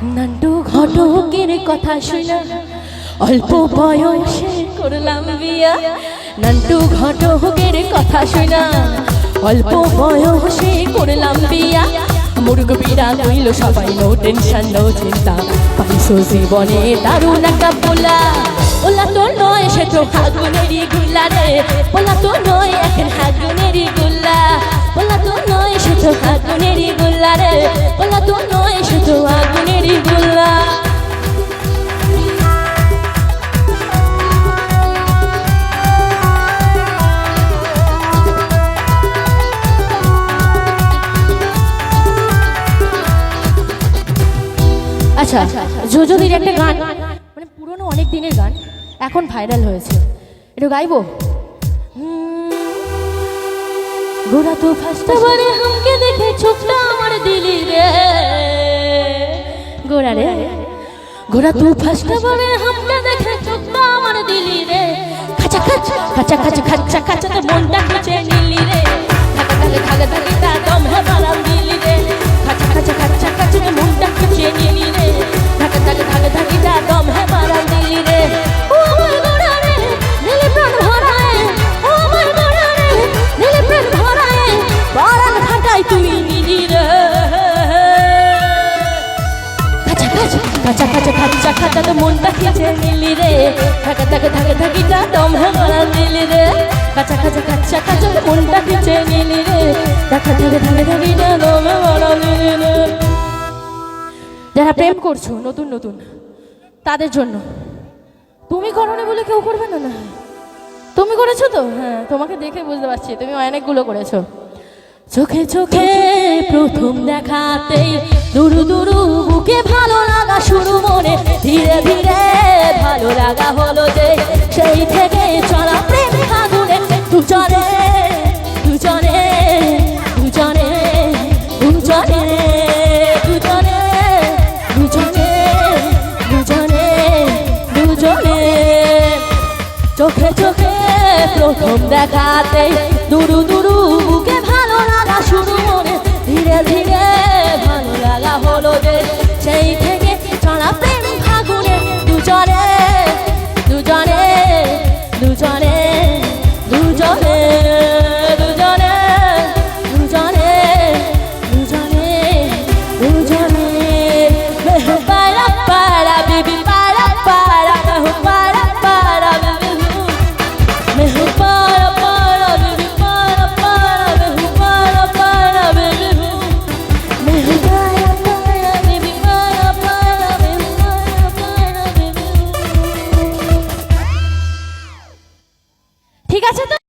নান্টু ঘটকের কথা শুনা অল্প বয়সে করলাম বিয়া। নান্টু ঘটকের কথা শুনা অল্প বয়সে করলাম বিয়া। মুরগ বিড়া কইল সবাই, নো টেনশন নো চিন্তা, পাইছো জীবনে দারুণ একটা পোলা। ওলা তো নয় সে তো হাগুনেরই গুলা রে, ওলা তো নয় এখন হাগুনেরই গুলা। ওলা তো নয় সে তো হাগুনেরই গুলা রে, ওলা তো নয় সে তো আগুনেরই গুলা। আচ্ছা, যোজোদির একটা গান, মানে পুরনো অনেক দিনের গান, এখন ভাইরাল হয়েছে, একটু গাইবো? গোরা তো ফার্স্টে বারে হামকে দেখে চোখটা আমার দিলি রে, গোরা রে গোরা তো ফার্স্টে বারে হামকে দেখে চোখটা আমার দিলি রে। খাচা খাচা খাচা খাচা খাচা খাচা তো মনটা খুঁজে নিলি রে, থাকা থাকা থাকা থাকি তা দম হে বারাম দিলি রে। খাচা খাচা খাচা খাচা তো মনটা খুঁজে নিলি রে, থাকা থাকা থাকা থাকি তা দম হে বারাম দিলি রে। ও আমার গোরা রে নীলি প্রাণ ভরায়, ও আমার গোরা রে নীলি প্রাণ ভরায়, বারাম খাটাই তুই নিলি রে। খাচা খাচা খাচা খাচা খাচা খাচা তো মনটা খুঁজে নিলি রে, থাকা থাকা থাকা থাকি তা দম হে বারাম দিলি রে। খাচা খাচা খাচা খাচা তো মনটা খুঁজে নিলি রে, থাকা থাকা থাকা থাকি তা দম হে বারাম দিলি রে। যারা প্রেম করছো নতুন নতুন, তাদের জন্য, তুমি করো না বলে কেউ করবে না? না, তুমি করেছো তো? হ্যাঁ, তোমাকে দেখে বুঝতে পারছি তুমি অনেকগুলো করেছো। চোখে চোখে প্রথম দেখাতেই দুরু দুরু বুকে ভালো লাগা শুরু, মনে ধীরে ধীরে ভালো লাগা হলো যে, সেই থেকে চলা প্রেম আগুনে দুজনে দুজনে দুজনে দুজনে দুজনে দুজনে দুজনে দুজনে। চোখে চোখে প্রথম দেখাতে দুরু দুরু বুকে ভালো লাগা শুরু, মনে ধীরে ধীরে ভালো লাগা হলো যে, সেই থেকে চলা প্রেম ফাগুনে দুজনে দুজনে দুজনে দুজনে দুজনে দুজনে দুজনে দুজনে। মেহু পারা পারা বেবি পারা পারা, মেহু পারা পারা বেবি, মেহু পারা পারা বেবি পারা পারা, মেহু পারা পারা বেবি, মেহু পারা পারা বেবি পারা পারা, মেহু পারা পারা বেবি। ঠিক আছে তো?